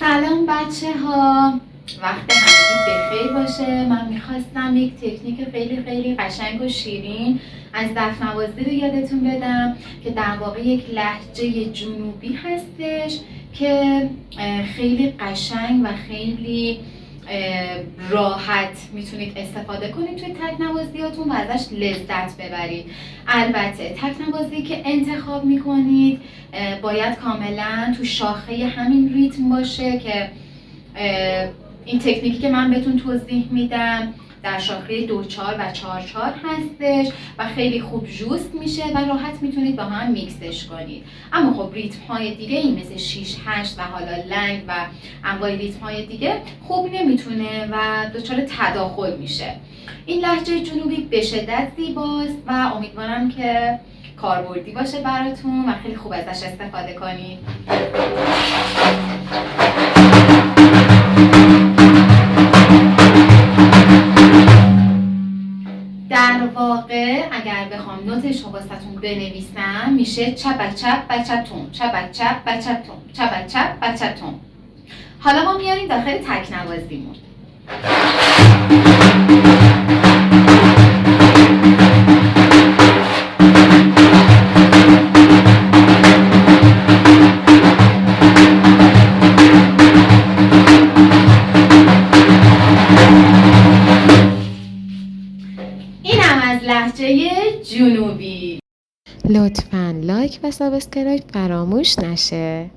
سلام بچه ها، وقت همگی بخیر باشه. من میخواستم یک تکنیک خیلی قشنگ و شیرین از دفنوازی رو یادتون بدم که در واقع یک لهجه جنوبی هستش که خیلی قشنگ و خیلی راحت میتونید استفاده کنید توی تکنوازیاتون و ازش لذت ببرید. البته تکنوازی که انتخاب میکنید باید کاملا تو شاخه همین ریتم باشه که این تکنیکی که من بهتون توضیح میدم در شاخه 2/4 و 4/4 هستش و خیلی خوب جوست میشه و راحت میتونید با هم میکسش کنید. اما خب ریتم های دیگه این مثل 6/8 و حالا لنگ و انواع ریتم های دیگه خوب نمیتونه و دچار تداخل میشه. این لهجه جنوبی به شدت زیباست و امیدوارم که کاربردی باشه براتون و خیلی خوب ازش استفاده کنید. در واقع اگر بخوام نوتش رو واسهتون بنویسم میشه چبک چپ بچتون، چبک چپ بچتون، چبک چپ بچتون. حالا ما میاریم داخل تکنوازیمون. اینم از لهجه جنوبی. لطفاً لایک و سابسکرایب فراموش نشه.